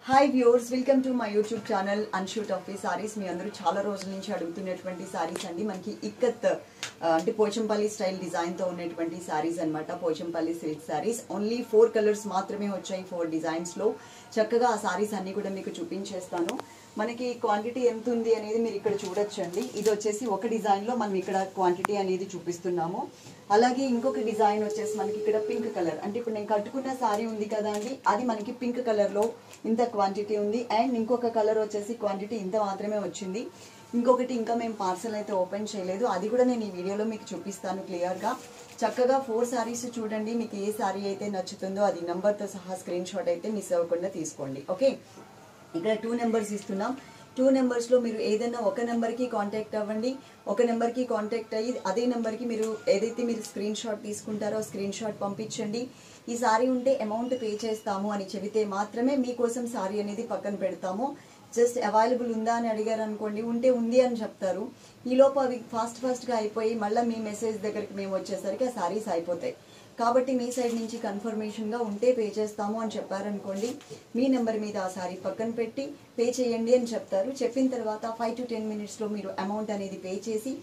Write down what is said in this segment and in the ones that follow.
Hi viewers, welcome to my YouTube channel అన్షూట్ of sarees. మీ అందరూ చాలా రోజుల నుంచి అడుగుతున్నటువంటి సారీస్ అండి. మనకి ఇక్కత్ అంటే పోచంపల్లి స్టైల్ డిజైన్ తో ఉన్నటువంటి సారీస్ అన్నమాట. Pochampally silk saris only 4 colours మాత్రమే వచ్చాయి 4 డిజైన్స్ లో. చక్కగా ఆ సారీస్ అన్ని కూడా మీకు చూపించేస్తాను. మనకి క్వాంటిటీ ఎంత ఉంది అనేది మీరు ఇక్కడ చూడొచ్చండి. ఇది వచ్చేసి ఒక డిజైన్ లో మనం ఇక్కడ క్వాంటిటీ అనేది చూపిస్తున్నాము. అలాగే ఇంకొక డిజైన్ వచ్చేసి మనకి ఇక్కడ పింక్ కలర్, అంటే ఇప్పుడు నేను కట్టుకున్న సారీ ఉంది కదా అండి, అది మనకి పింక్ కలర్ లో ఇంత క్వాంటిటీ ఉంది. అండ్ ఇంకొక కలర్ వచ్చేసి క్వాంటిటీ ఇంత మాత్రమే వచ్చింది. ఇంకొకటి ఇంకా మేము పార్సల్ అయితే ఓపెన్ చేయలేదు, అది కూడా నేను ఈ వీడియోలో మీకు చూపిస్తాను క్లియర్ గా. చక్కగా 4 సారీస్ చూడండి. మీకు ఏ సారీ అయితే నచ్చుతుందో అది నంబర్ తో సహా స్క్రీన్ షాట్ అయితే మిస్ అవ్వకుండా తీసుకోండి. ఓకే, ఇక్కడ 2 నెంబర్స్ ఇస్తున్నాం. 2 నెంబర్స్ లో మీరు ఏదైనా ఒక నెంబర్ కి కాంటాక్ట్ అవ్వండి. ఒక నెంబర్ కి కాంటాక్ట్ అయ్యి అదే నెంబర్ కి మీరు ఏదైతే మీరు స్క్రీన్ షాట్ తీసుకుంటారో స్క్రీన్ షాట్ పంపించండి. ఈ సారీ ఉంటే అమౌంట్ పే చేస్తాము అని చెబితే మాత్రమే మీకోసం సారీ అనేది పక్కన పెడతాము. జస్ట్ అవైలబుల్ ఉందా అని అడిగారు అనుకోండి, ఉంటే ఉంది అని చెప్తారు. ఈలోపు అవి ఫాస్ట్ గా అయిపోయి మళ్ళీ మీ మెసేజ్ దగ్గరికి మేము వచ్చేసరికి ఆ సారీస్ అయిపోతాయి. కాబట్టి మీ సైడ్ నుంచి కన్ఫర్మేషన్ గా ఉంటే పే చేస్తాము అని చెప్పారనుకోండి, మీ నెంబర్ మీద ఆ సారీ పక్కన పెట్టి పే చేయండి అని చెప్తారు. చెప్పిన తర్వాత 5 to 10 minutes లో మీరు అమౌంట్ అనేది పే చేసి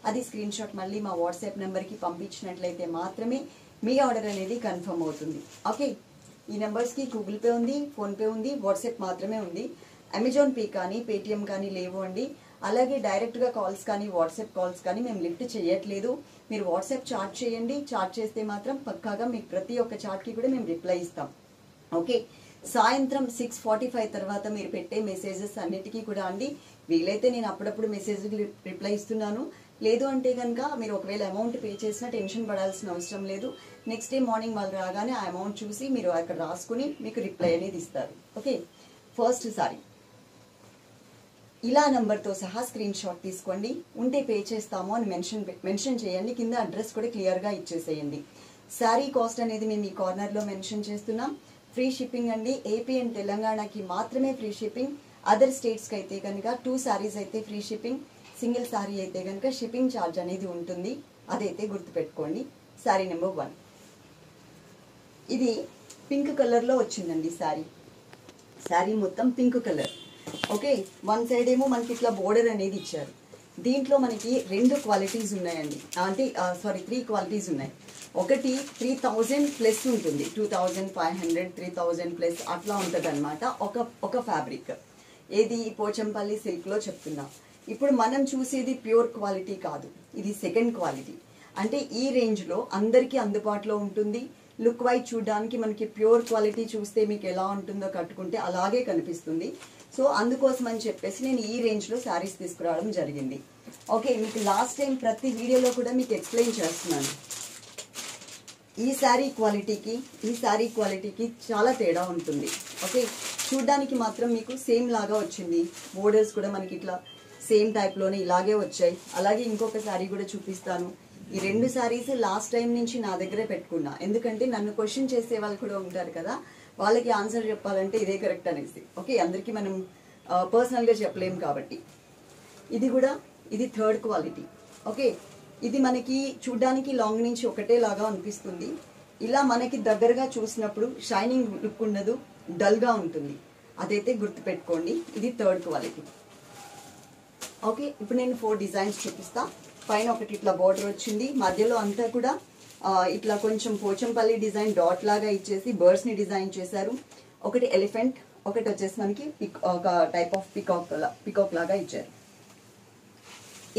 అది స్క్రీన్ షాట్ మళ్ళీ మా వాట్సాప్ నెంబర్ కి పంపించినట్లయితే మాత్రమే మీ ఆర్డర్ అనేది కన్ఫర్మ్ అవుతుంది. ఓకే, ఈ నెంబర్స్ కి గూగుల్ పే ఉంది, ఫోన్ పే ఉంది, వాట్సాప్ మాత్రమే ఉంది. అమెజాన్ పే కానీ పేటిఎం కానీ లేవు అండి. అలాగే డైరెక్ట్ గా కాల్స్ కానీ వాట్సాప్ కాల్స్ కానీ మేము లిఫ్ట్ చేయట్లేదు. మీరు వాట్సాప్ చాట్ చేయండి. చాట్ చేస్తే మాత్రం పక్కాగా మీకు ప్రతి ఒక్క చాట్ కి కూడా మేము రిప్లై ఇస్తాం. ఓకే, సాయంత్రం 6:45 తర్వాత మీరు పెట్టే మెసేజెస్ అన్నిటికీ కూడా అండి, వీలైతే నేను అప్పుడప్పుడు మెసేజ్ రిప్లై ఇస్తున్నాను. లేదు అంటే కనుక మీరు ఒకవేళ అమౌంట్ పే చేసినా టెన్షన్ పడాల్సిన అవసరం లేదు. నెక్స్ట్ డే మార్నింగ్ వాళ్ళు రాగానే ఆ అమౌంట్ చూసి మీరు అక్కడ రాసుకుని మీకు రిప్లై అనేది ఇస్తారు. ఓకే, ఫస్ట్ సారీ ఇలా నంబర్తో సహా స్క్రీన్ షాట్ తీసుకోండి. ఉంటే పే చేస్తాము అని మెన్షన్ చేయండి. కింద అడ్రస్ కూడా క్లియర్గా ఇచ్చేసేయండి. శారీ కాస్ట్ అనేది మేము ఈ కార్నర్లో మెన్షన్ చేస్తున్నాం. ఫ్రీ షిప్పింగ్ అండి. ఏపీ అండ్ తెలంగాణకి మాత్రమే ఫ్రీ షిప్పింగ్. అదర్ స్టేట్స్కి అయితే కనుక 2 సారీస్ అయితే ఫ్రీ షిప్పింగ్, సింగిల్ సారీ అయితే కనుక షిప్పింగ్ ఛార్జ్ అనేది ఉంటుంది. అదైతే గుర్తుపెట్టుకోండి. సారీ నెంబర్ 1 ఇది పింక్ కలర్లో వచ్చిందండి. శారీ మొత్తం పింక్ కలర్. ఓకే, 1 సైడ్ ఏమో మనకి ఇట్లా బోర్డర్ అనేది ఇచ్చారు. దీంట్లో మనకి 2 క్వాలిటీస్ ఉన్నాయండి, అంటే 3 క్వాలిటీస్ ఉన్నాయి. ఒకటి 3000 ప్లస్ ఉంటుంది, 2500 3000 ప్లస్ అట్లా ఉంటుంది అనమాట. ఒక ఫ్యాబ్రిక్ ఏది పోచంపల్లి సిల్క్ లో చెప్తున్నా. ఇప్పుడు మనం చూసేది ప్యూర్ క్వాలిటీ కాదు, ఇది సెకండ్ క్వాలిటీ. అంటే ఈ రేంజ్ లో అందరికీ అందుబాటులో ఉంటుంది. లుక్ వైజ్ చూడడానికి మనకి ప్యూర్ క్వాలిటీ చూస్తే మీకు ఎలా ఉంటుందో కట్టుకుంటే అలాగే కనిపిస్తుంది. సో అందుకోసం అని చెప్పేసి నేను ఈ రేంజ్ లో శారీస్ తీసుకురావడం జరిగింది. ఓకే, మీకు లాస్ట్ టైం ప్రతి వీడియోలో కూడా మీకు ఎక్స్ప్లెయిన్ చేస్తున్నాను. ఈ శారీ క్వాలిటీకి చాలా తేడా ఉంటుంది. ఓకే, చూడ్డానికి మాత్రం మీకు సేమ్ లాగా వచ్చింది. బోర్డర్స్ కూడా మనకి ఇట్లా సేమ్ టైప్ లోనే ఇలాగే వచ్చాయి. అలాగే ఇంకొక శారీ కూడా చూపిస్తాను. ఈ 2 శారీస్ లాస్ట్ టైం నుంచి నా దగ్గరే పెట్టుకున్నా, ఎందుకంటే నన్ను క్వశ్చన్ చేసే వాళ్ళు కూడా ఉంటారు కదా, వాళ్ళకి ఆన్సర్ చెప్పాలంటే ఇదే కరెక్ట్ అనేసి. ఓకే, అందరికీ మనం పర్సనల్ గా చెప్పలేం కాబట్టి. ఇది 3rd క్వాలిటీ. ఓకే, ఇది మనకి చూడ్డానికి లాంగ్ నుంచి ఒకటే లాగా అనిపిస్తుంది. ఇలా మనకి దగ్గరగా చూసినప్పుడు షైనింగ్ లుక్ ఉండదు, డల్ గా ఉంటుంది. అదైతే గుర్తుపెట్టుకోండి. ఇది 3rd క్వాలిటీ. ఓకే, ఇప్పుడు నేను 4 డిజైన్స్ చూపిస్తా. పైన ఒకటి ఇట్లా బోర్డర్ వచ్చింది, మధ్యలో అంతా కూడా ఇట్లా కొంచెం పోచంపల్లి డిజైన్ డాట్ లాగా ఇచ్చేసి బర్డ్స్ ని డిజైన్ చేశారు. ఒకటి ఎలిఫెంట్, ఒకటి వచ్చేసి మనకి ఒక టైప్ ఆఫ్ పికాక్ లాగా ఇచ్చారు.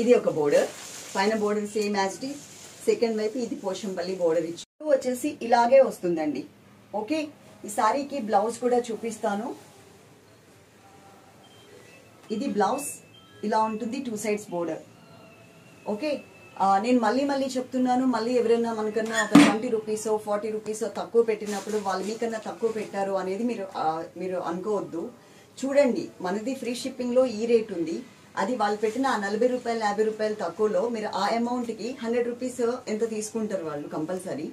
ఇది ఒక బోర్డర్, పైన border same as it is. Second వైపు ఇది పోచంపల్లి బోర్డర్ ఇచ్చారు. వచ్చేసి ఇలాగే వస్తుందండి. ఓకే, ఈ సారీకి బ్లౌజ్ కూడా చూపిస్తాను. ఇది బ్లౌజ్ ఇలా ఉంటుంది, 2 sides బోర్డర్. ఓకే, నేను మళ్ళీ చెప్తున్నాను, మళ్ళీ ఎవరైనా మనకన్నా ఒక 20 రూపీస్ 40 రూపీస్ తక్కువ పెట్టినప్పుడు వాళ్ళు మీకన్నా తక్కువ పెట్టారు అనేది మీరు అనుకోవద్దు. చూడండి, మనది ఫ్రీ షిప్పింగ్ లో ఈ రేట్ ఉంది. అది వాళ్ళు పెట్టిన 40 రూపాయలు 50 రూపాయలు తక్కువలో మీరు ఆ అమౌంట్ కి 100 రూపీస్ ఎంత తీసుకుంటారు వాళ్ళు కంపల్సరీ.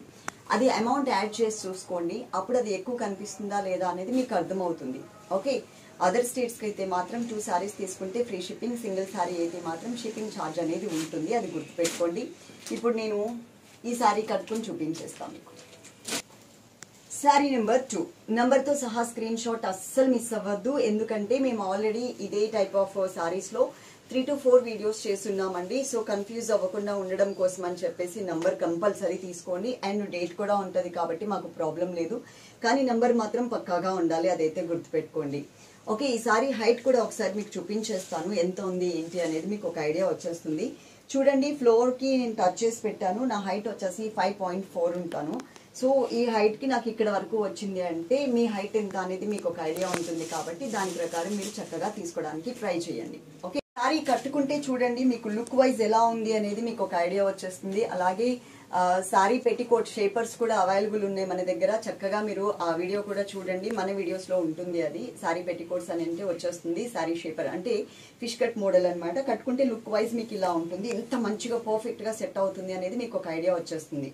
అది అమౌంట్ యాడ్ చేసి చూసుకోండి, అప్పుడు అది ఎక్కువ కనిపిస్తుందా లేదా అనేది మీకు అర్థమవుతుంది. ఓకే, అదర్ స్టేట్స్కి అయితే మాత్రం 2 సారీస్ తీసుకుంటే ఫ్రీ షిప్పింగ్, సింగిల్ సారీ అయితే మాత్రం షిప్పింగ్ ఛార్జ్ అనేది ఉంటుంది. అది గుర్తుపెట్టుకోండి. ఇప్పుడు నేను ఈ సారీ కట్టుకుని చూపించేస్తాను మీకు. శారీ నెంబర్ 2 నంబర్తో సహా స్క్రీన్ షాట్ అస్సలు మిస్ అవ్వద్దు. ఎందుకంటే మేము ఆల్రెడీ ఇదే టైప్ ఆఫ్ సారీస్లో 3 to 4 వీడియోస్ చేస్తున్నామండి. సో కన్ఫ్యూజ్ అవ్వకుండా ఉండడం కోసం అని చెప్పేసి నంబర్ కంపల్సరీ తీసుకోండి. అండ్ డేట్ కూడా ఉంటుంది కాబట్టి మాకు ప్రాబ్లం లేదు. కానీ నంబర్ మాత్రం పక్కాగా ఉండాలి, అదైతే గుర్తుపెట్టుకోండి. ఓకే, ఈ సారీ హైట్ కూడా ఒకసారి మీకు చూపించేస్తాను, ఎంత ఉంది ఏంటి అనేది మీకు ఒక ఐడియా వచ్చేస్తుంది. చూడండి, ఫ్లోర్కి నేను టచ్ చేసి పెట్టాను. నా హైట్ వచ్చేసి 5.4 ఉంటాను. సో ఈ హైట్కి నాకు ఇక్కడ వరకు వచ్చింది అంటే మీ హైట్ ఎంత అనేది మీకు ఒక ఐడియా ఉంటుంది కాబట్టి దాని ప్రకారం మీరు చక్కగా తీసుకోవడానికి ట్రై చేయండి. ఓకే, సారీ కట్టుకుంటే చూడండి మీకు లుక్ వైజ్ ఎలా ఉంది అనేది మీకు ఒక ఐడియా వచ్చేస్తుంది. అలాగే సారీ పెట్టికోట్ షేపర్స్ కూడా అవైలబుల్ ఉన్నాయి మన దగ్గర. చక్కగా మీరు ఆ వీడియో కూడా చూడండి, మన వీడియోస్లో ఉంటుంది. అది సారీ పెట్టికోట్స్ అని అంటే వచ్చేస్తుంది. సారీ షేపర్ అంటే ఫిష్ కట్ మోడల్ అనమాట. కట్టుకుంటే లుక్ వైజ్ మీకు ఇలా ఉంటుంది. ఎంత మంచిగా పర్ఫెక్ట్గా సెట్ అవుతుంది అనేది మీకు ఒక ఐడియా వచ్చేస్తుంది.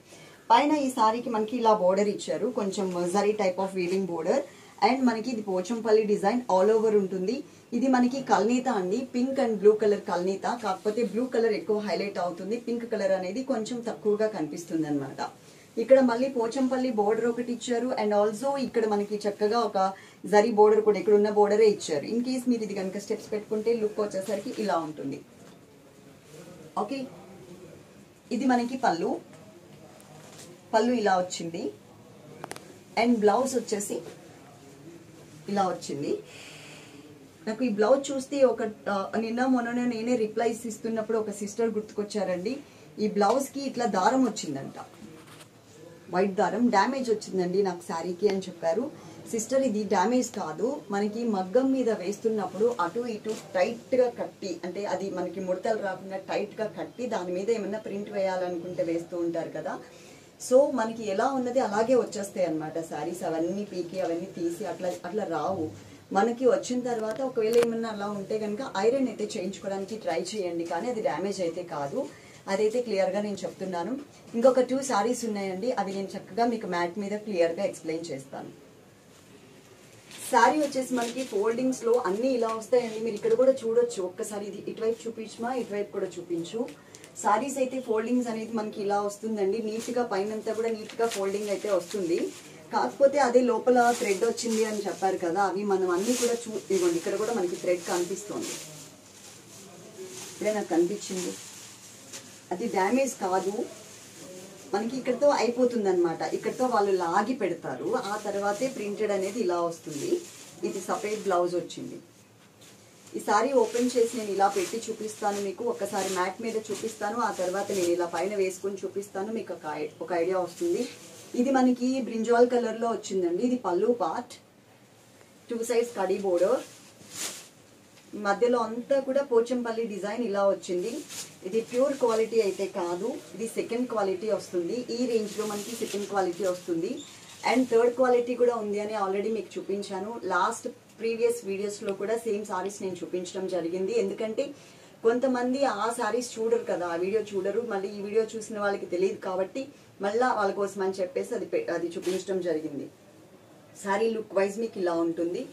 పైన ఈ సారీకి మనకి ఇలా బోర్డర్ ఇచ్చారు, కొంచెం zari type of weaving border. And మనకి ఇది పోచంపల్లి డిజైన్ ఆల్ ఓవర్ ఉంటుంది. ఇది మనకి కల్నీత అండి, పింక్ అండ్ బ్లూ కలర్ కల్నీత. కాకపోతే బ్లూ కలర్ ఎక్కువ హైలైట్ అవుతుంది, పింక్ కలర్ అనేది కొంచెం తక్కువగా కనిపిస్తుంది అనమాట. ఇక్కడ మళ్ళీ పోచంపల్లి బోర్డర్ ఒకటి ఇచ్చారు. అండ్ ఆల్సో ఇక్కడ మనకి చక్కగా ఒక జరీ బోర్డర్ కూడా ఇక్కడ ఉన్న బోర్డరే ఇచ్చారు. ఇన్ కేస్ మీరు ఇది కనుక స్టెప్స్ పెట్టుకుంటే లుక్ వచ్చేసరికి ఇలా ఉంటుంది. ఓకే, ఇది మనకి పళ్ళు ఇలా వచ్చింది. అండ్ బ్లౌజ్ వచ్చేసి ఇలా వచ్చింది. నాకు ఈ బ్లౌజ్ చూస్తే నిన్న మొన్న నేనే రిప్లైస్ ఇస్తున్నప్పుడు ఒక సిస్టర్ గుర్తుకొచ్చారండి. ఈ బ్లౌజ్కి ఇట్లా దారం వచ్చిందంట, వైట్ దారం డ్యామేజ్ వచ్చిందండి నాకు శారీకి అని చెప్పారు. సిస్టర్, ఇది డ్యామేజ్ కాదు, మనకి మగ్గం మీద వేస్తున్నప్పుడు అటు ఇటు టైట్గా కట్టి, అంటే అది మనకి ముడతలు రాకుండా టైట్గా కట్టి దాని మీద ఏమన్నా ప్రింట్ వేయాలనుకుంటే వేస్తూ ఉంటారు కదా. సో మనకి ఎలా ఉన్నది అలాగే వచ్చేస్తాయి అనమాట శారీస్. అవన్నీ పీకి అవన్నీ తీసి అట్లా రావు. మనకి వచ్చిన తర్వాత ఒకవేళ ఏమన్నా అలా ఉంటే కనుక ఐరన్ అయితే చేయించుకోవడానికి ట్రై చేయండి, కానీ అది డ్యామేజ్ అయితే కాదు. అదైతే క్లియర్గా నేను చెప్తున్నాను. ఇంకొక 2 సారీస్ ఉన్నాయండి, అవి నేను చక్కగా మీకు మ్యాట్ మీద క్లియర్గా ఎక్స్ప్లెయిన్ చేస్తాను. శారీ వచ్చేసి మనకి ఫోల్డింగ్స్లో అన్నీ ఇలా వస్తాయండి. మీరు ఇక్కడ కూడా చూడొచ్చు. ఒక్కసారి ఇది ఇటువైపు చూపించమా, ఇటువైపు కూడా చూపించు. సారీస్ అయితే ఫోల్డింగ్స్ అనేది మనకి ఇలా వస్తుందండి. నీట్గా పైనంతా కూడా నీట్గా ఫోల్డింగ్ అయితే వస్తుంది. కాకపోతే అదే లోపల థ్రెడ్ వచ్చింది అని చెప్పారు కదా, అవి మనం అన్నీ కూడా ఇవ్వండి. ఇక్కడ కూడా మనకి థ్రెడ్ కనిపిస్తుంది, ఇప్పుడే నాకు కనిపించింది. అది డ్యామేజ్ కాదు, మనకి ఇక్కడతో అయిపోతుంది అనమాట. ఇక్కడతో వాళ్ళు లాగి పెడతారు, ఆ తర్వాతే ప్రింటెడ్ అనేది ఇలా వస్తుంది. ఇది సపరేట్ బ్లౌజ్ వచ్చింది. ఈ సారీ ఓపెన్ చేసి నేను ఇలా పెట్టి చూపిస్తాను మీకు. ఒక్కసారి మ్యాట్ మీద చూపిస్తాను, ఆ తర్వాత నేను ఇలా పైన వేసుకొని చూపిస్తాను. మీకు ఒక ఐడియా వస్తుంది. ఇది మనకి బ్రింజాల్ కలర్లో వచ్చిందండి. ఇది పళ్ళు పార్ట్, 2 సైడ్స్ కడీ బోర్డర్, మధ్యలో అంతా కూడా పోచంపల్లి డిజైన్ ఇలా వచ్చింది. ఇది ప్యూర్ క్వాలిటీ అయితే కాదు, ఇది సెకండ్ క్వాలిటీ వస్తుంది. ఈ రేంజ్లో మనకి సెకండ్ క్వాలిటీ వస్తుంది. అండ్ థర్డ్ క్వాలిటీ కూడా ఉంది అని ఆల్రెడీ మీకు చూపించాను. లాస్ట్ ప్రీవియస్ వీడియోస్లో కూడా సేమ్ సారీస్ నేను చూపించడం జరిగింది. ఎందుకంటే కొంతమంది ఆ సారీస్ చూడరు కదా, ఆ వీడియో చూడరు. మళ్ళీ ఈ వీడియో చూసిన వాళ్ళకి తెలియదు కాబట్టి మళ్ళీ వాళ్ళ కోసం అని చెప్పేసి అది చూపించడం జరిగింది. సారీ లుక్ వైజ్ మీకు ఇలా ఉంటుంది.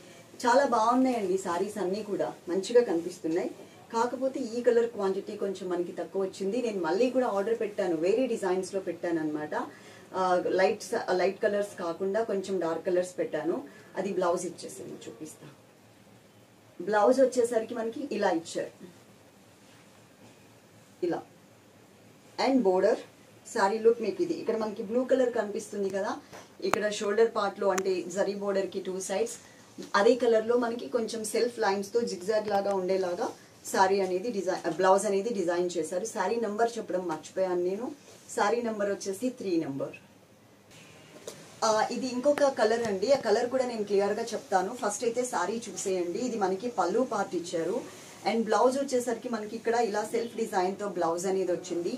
చాలా బాగున్నాయండి సారీస్, అన్నీ కూడా మంచిగా కనిపిస్తున్నాయి. కాకపోతే ఈ కలర్ క్వాంటిటీ కొంచెం మనకి తక్కువ వచ్చింది. నేను మళ్ళీ కూడా ఆర్డర్ పెట్టాను, వేరే డిజైన్స్లో పెట్టాను అనమాట. లైట్ కలర్స్ కాకుండా కొంచెం డార్క్ కలర్స్ పెట్టాను. అది బ్లౌజ్ ఇచ్చేసి చూపిస్తా. బ్లౌజ్ వచ్చేసరికి మనకి ఇలా ఇచ్చారు, ఇలా. అండ్ బోర్డర్ సారీ లుక్ మీకు ఇది. ఇక్కడ మనకి బ్లూ కలర్ కనిపిస్తుంది కదా, ఇక్కడ షోల్డర్ పార్ట్లో అంటే జరీ బోర్డర్కి 2 సైడ్స్ అదే కలర్లో మనకి కొంచెం సెల్ఫ్ లైన్స్తో జిగ్జాగ్ లాగా ఉండేలాగా సారీ అనేది బ్లౌజ్ అనేది డిజైన్ చేశారు. సారీ నెంబర్ చెప్పడం మర్చిపోయాను నేను. సారీ నెంబర్ వచ్చేసి 3 నెంబర్. ఇది ఇంకొక కలర్ అండి, ఆ కలర్ కూడా నేను క్లియర్గా చెప్తాను. ఫస్ట్ అయితే సారీ చూసేయండి. ఇది మనకి పళ్ళు పార్ట్ ఇచ్చారు. అండ్ బ్లౌజ్ వచ్చేసరికి మనకి ఇక్కడ ఇలా సెల్ఫ్ డిజైన్తో బ్లౌజ్ అనేది వచ్చింది.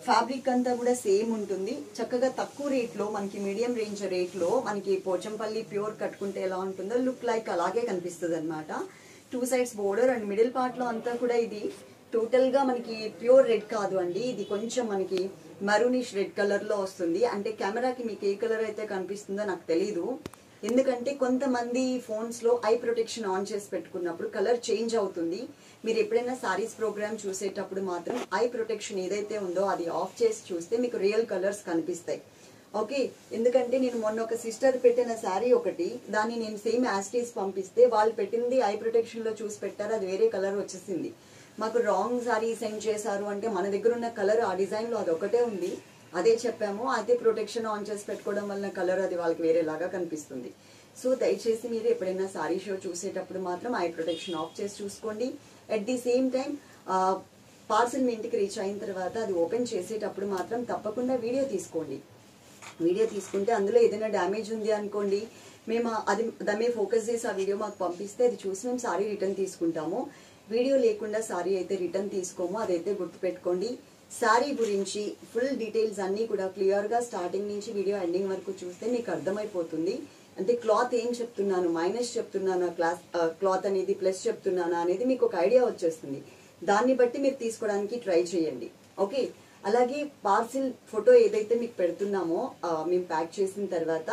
ఫ్యాబ్రిక్ అంతా కూడా సేమ్ ఉంటుంది. చక్కగా తక్కువ రేట్లో మనకి మీడియం రేంజ్ రేట్లో మనకి పోచంపల్లి ప్యూర్ కట్టుకుంటే ఎలా ఉంటుందో లుక్ లైక్ అలాగే కనిపిస్తుంది అనమాట. 2 సైడ్స్ బోర్డర్ అండ్ మిడిల్ పార్ట్లో అంతా కూడా ఇది టోటల్గా మనకి ప్యూర్ రెడ్ కాదు అండి, ఇది కొంచెం మనకి మరూనిష్ రెడ్ కలర్లో వస్తుంది. అంటే కెమెరాకి మీకు ఏ కలర్ అయితే కనిపిస్తుందో నాకు తెలీదు, ఎందుకంటే కొంతమంది ఫోన్స్లో ఐ ప్రొటెక్షన్ ఆన్ చేసి పెట్టుకున్నప్పుడు కలర్ చేంజ్ అవుతుంది. మీరు ఎప్పుడైనా సారీస్ ప్రోగ్రామ్ చూసేటప్పుడు మాత్రం ఐ ప్రొటెక్షన్ ఏదైతే ఉందో అది ఆఫ్ చేసి చూస్తే మీకు రియల్ కలర్స్ కనిపిస్తాయి. ఓకే, ఎందుకంటే నేను మొన్న ఒక సిస్టర్ పెట్టిన శారీ ఒకటి, దాన్ని నేను సేమ్ యాస్టీస్ పంపిస్తే వాళ్ళు పెట్టింది ఐ ప్రొటెక్షన్ లో చూసి పెట్టారు, అది వేరే కలర్ వచ్చేసింది. మాకు రాంగ్ శారీ సెండ్ చేశారు అంటే మన దగ్గర ఉన్న కలర్ ఆ డిజైన్ లో అది ఒకటే ఉంది, అదే చెప్పాము. అయితే ప్రొటెక్షన్ ఆన్ చేసి పెట్టుకోవడం వల్ల కలర్ అది వాళ్ళకి వేరేలాగా కనిపిస్తుంది. సో దయచేసి మీరు ఎప్పుడైనా శారీ షో చూసేటప్పుడు మాత్రం ఐ ప్రొటెక్షన్ ఆఫ్ చేసి చూసుకోండి. At the same time parcel మీ ఇంటికి రీచ్ అయిన తర్వాత అది ఓపెన్ చేసేటప్పుడు మాత్రం తప్పకుండా వీడియో తీసుకోండి. వీడియో తీసుకుంటే అందులో ఏదైనా డ్యామేజ్ ఉంది అనుకోండి, మేము అది దాని మీద ఫోకస్ చేసి ఆ వీడియో మాకు పంపిస్తే అది చూసి మేము సారీ రిటర్న్ తీసుకుంటాము. వీడియో లేకుండా సారీ అయితే రిటర్న్ తీసుకోము, అదైతే గుర్తుపెట్టుకోండి. సారీ గురించి ఫుల్ డీటెయిల్స్ అన్నీ కూడా క్లియర్గా స్టార్టింగ్ నుంచి వీడియో ఎండింగ్ వరకు చూస్తే మీకు అర్థమైపోతుంది. అంటే క్లాత్ ఏం చెప్తున్నాను, మైనస్ చెప్తున్నానా, క్లాత్ అనేది ప్లస్ చెప్తున్నానా అనేది మీకు ఒక ఐడియా వచ్చేస్తుంది. దాన్ని బట్టి మీరు తీసుకోవడానికి ట్రై చేయండి. ఓకే, అలాగే పార్సిల్ ఫోటో ఏదైతే మీకు పెడుతున్నామో మేము ప్యాక్ చేసిన తర్వాత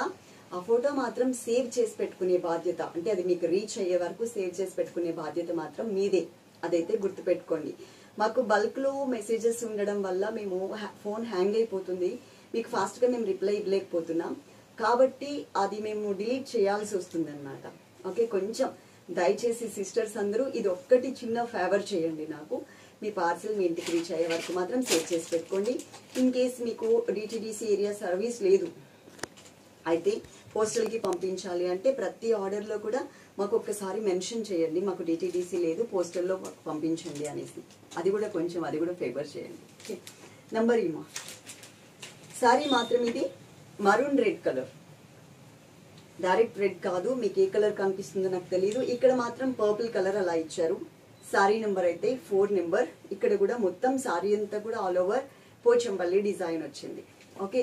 ఆ ఫోటో మాత్రం సేవ్ చేసి పెట్టుకునే బాధ్యత, అంటే అది మీకు రీచ్ అయ్యే వరకు సేవ్ చేసి పెట్టుకునే బాధ్యత మాత్రం మీదే, అదైతే గుర్తుపెట్టుకోండి. మాకు బల్క్లో మెసేజెస్ ఉండడం వల్ల మేము ఫోన్ హ్యాంగ్ అయిపోతుంది, మీకు ఫాస్ట్గా మేము రిప్లై ఇవ్వలేకపోతున్నాం, కాబట్టి అది మేము డిలీట్ చేయాల్సి వస్తుంది అనమాట. ఓకే, కొంచెం దయచేసి సిస్టర్స్ అందరూ ఇది ఒక్కటి చిన్న ఫేవర్ చేయండి నాకు, మీ పార్సిల్ మీ ఇంటికి రీచ్ అయ్యే వరకు మాత్రం సేవ్ చేసి పెట్టుకోండి. ఇన్ కేస్ మీకు డిటిడిసి ఏరియా సర్వీస్ లేదు అయితే పోస్టల్కి పంపించాలి అంటే ప్రతి ఆర్డర్లో కూడా మాకు ఒక్కసారి మెన్షన్ చేయండి, మాకు డిటిడిసి లేదు పోస్టల్లో పంపించండి అనేసి, అది కూడా ఫేవర్ చేయండి. ఓకే, నంబర్ ఈమా సారీ మాత్రం ఇది maroon red colour, direct red కాదు, మీకు ఏ కలర్ కనిపిస్తుందో నాకు తెలియదు, ఇక్కడ మాత్రం పర్పుల్ కలర్ అలా ఇచ్చారు. సారీ నెంబర్ అయితే 4 నెంబర్, ఇక్కడ కూడా మొత్తం సారీ అంతా కూడా ఆల్ ఓవర్ పోచంపల్లి డిజైన్ వచ్చింది. ఓకే,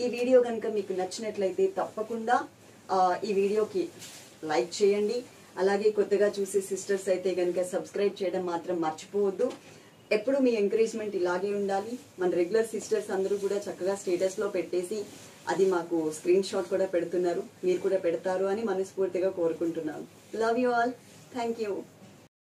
ఈ వీడియో కనుక మీకు నచ్చినట్లయితే తప్పకుండా ఈ వీడియోకి లైక్ చేయండి. అలాగే కొత్తగా చూసే సిస్టర్స్ అయితే కనుక సబ్స్క్రైబ్ చేయడం మాత్రం మర్చిపోవద్దు. ఎప్పుడు మీ ఎంకరేజ్మెంట్ ఇలాగే ఉండాలి. మన రెగ్యులర్ సిస్టర్స్ అందరూ కూడా చక్కగా స్టేటస్లో పెట్టేసి అది మాకు స్క్రీన్ షాట్ కూడా పెడుతున్నారు, మీరు కూడా పెడతారు అని మనస్ఫూర్తిగా కోరుకుంటున్నాను. Love you all, thank you.